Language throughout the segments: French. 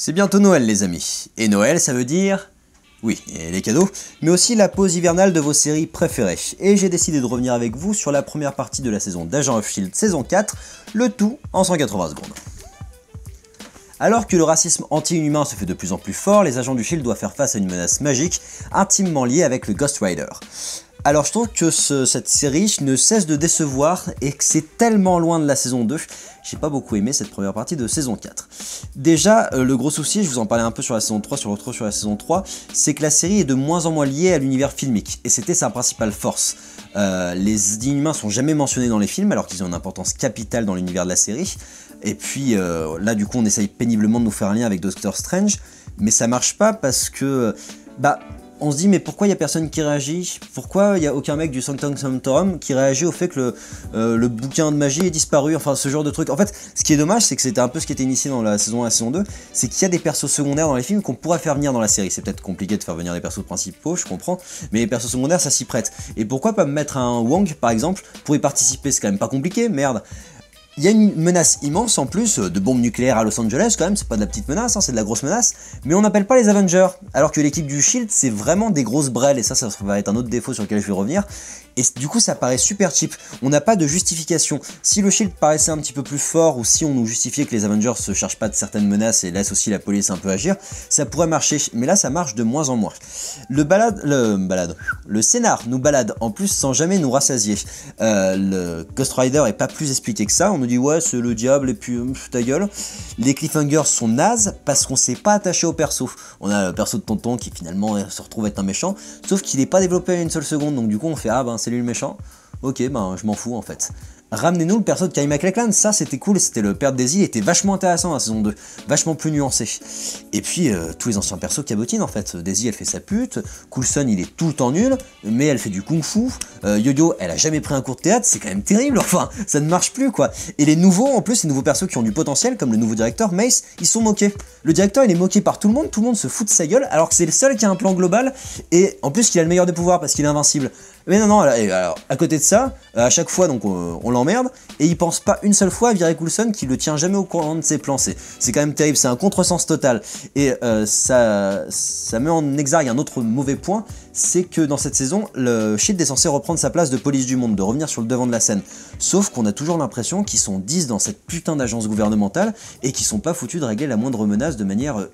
C'est bientôt Noël les amis, et Noël ça veut dire... Oui, et les cadeaux, mais aussi la pause hivernale de vos séries préférées. Et j'ai décidé de revenir avec vous sur la première partie de la saison d'Agents of Shield saison 4, le tout en 180 secondes. Alors que le racisme anti-inhumain se fait de plus en plus fort, les agents du Shield doivent faire face à une menace magique intimement liée avec le Ghost Rider. Alors je trouve que cette série ne cesse de décevoir et que c'est tellement loin de la saison 2, j'ai pas beaucoup aimé cette première partie de saison 4. Déjà, le gros souci, je vous en parlais un peu sur la saison 3, sur le retour sur la saison 3, c'est que la série est de moins en moins liée à l'univers filmique, et c'était sa principale force. Les Inhumains sont jamais mentionnés dans les films, alors qu'ils ont une importance capitale dans l'univers de la série, et puis là du coup on essaye péniblement de nous faire un lien avec Doctor Strange, mais ça marche pas parce que... on se dit mais pourquoi il n'y a personne qui réagit? Pourquoi il n'y a aucun mec du Sanctum Sanctorum qui réagit au fait que le bouquin de magie est disparu? Enfin ce genre de truc. En fait ce qui est dommage c'est que c'était un peu ce qui était initié dans la saison 1 et la saison 2, c'est qu'il y a des persos secondaires dans les films qu'on pourrait faire venir dans la série. C'est peut-être compliqué de faire venir les persos principaux, je comprends, mais les persos secondaires ça s'y prête. Et pourquoi pas me mettre un Wong par exemple pour y participer? C'est quand même pas compliqué, merde. Il y a une menace immense en plus de bombes nucléaires à Los Angeles quand même, c'est pas de la petite menace, hein, c'est de la grosse menace, mais on n'appelle pas les Avengers, alors que l'équipe du Shield c'est vraiment des grosses brelles, et ça va être un autre défaut sur lequel je vais revenir, et du coup ça paraît super cheap, on n'a pas de justification. Si le Shield paraissait un petit peu plus fort, ou si on nous justifiait que les Avengers se chargent pas de certaines menaces et laissent aussi la police un peu agir, ça pourrait marcher, mais là ça marche de moins en moins. Le scénar nous balade en plus sans jamais nous rassasier. Le Ghost Rider est pas plus expliqué que ça, on nous dit ouais c'est le diable et puis ta gueule. Les cliffhangers sont nazes parce qu'on s'est pas attaché au perso. On a le perso de Tonton qui finalement se retrouve être un méchant, sauf qu'il est pas développé à une seule seconde, donc du coup on fait ah ben c'est lui le méchant, ok ben je m'en fous en fait. Ramenez-nous le perso de Kyle MacLachlan, ça c'était cool, c'était le père de Daisy, il était vachement intéressant dans la saison 2, vachement plus nuancé. Et puis tous les anciens persos cabotinent en fait, Daisy elle fait sa pute, Coulson il est tout le temps nul, mais elle fait du kung-fu, Yo-Yo elle a jamais pris un cours de théâtre, c'est quand même terrible, enfin ça ne marche plus quoi. Et les nouveaux en plus, les nouveaux persos qui ont du potentiel, comme le nouveau directeur Mace, ils sont moqués. Le directeur il est moqué par tout le monde se fout de sa gueule, alors que c'est le seul qui a un plan global, et en plus qu'il a le meilleur des pouvoirs parce qu'il est invincible. Mais non, alors, à côté de ça, à chaque fois donc on l'emmerde, et il pense pas une seule fois à virer Coulson qui le tient jamais au courant de ses plans, c'est quand même terrible, c'est un contresens total, et ça met en exergue un autre mauvais point, c'est que dans cette saison, le Shield est censé reprendre sa place de police du monde, de revenir sur le devant de la scène, sauf qu'on a toujours l'impression qu'ils sont 10 dans cette putain d'agence gouvernementale, et qu'ils sont pas foutus de régler la moindre menace de manière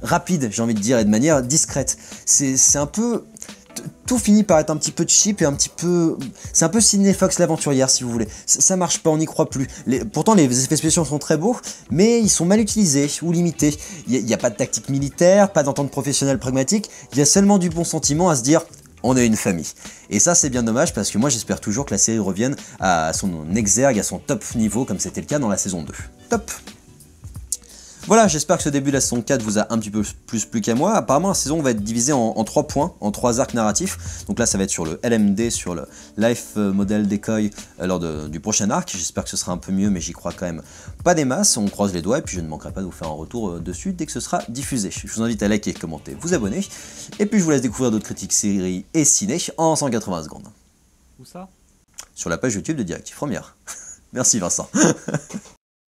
rapide, j'ai envie de dire, et de manière discrète. C'est un peu... Tout finit par être un petit peu cheap et un petit peu... C'est un peu Sidney Fox l'aventurière si vous voulez. Ça marche pas, on n'y croit plus. Pourtant les effets spéciaux sont très beaux, mais ils sont mal utilisés ou limités. Il n'y a pas de tactique militaire, pas d'entente professionnelle pragmatique, il y a seulement du bon sentiment à se dire... On est une famille. Et ça c'est bien dommage parce que moi j'espère toujours que la série revienne à son exergue, à son top niveau comme c'était le cas dans la saison 2. Top! Voilà, j'espère que ce début de la saison 4 vous a un petit peu plus plu qu'à moi. Apparemment, la saison va être divisée en 3 points, en 3 arcs narratifs. Donc là, ça va être sur le LMD, sur le Life Model Decoy lors du prochain arc. J'espère que ce sera un peu mieux, mais j'y crois quand même pas des masses. On croise les doigts et puis je ne manquerai pas de vous faire un retour dessus dès que ce sera diffusé. Je vous invite à liker, commenter, vous abonner. Et puis je vous laisse découvrir d'autres critiques séries et ciné en 180 secondes. Où ça? Sur la page YouTube de Directive Première. Merci Vincent.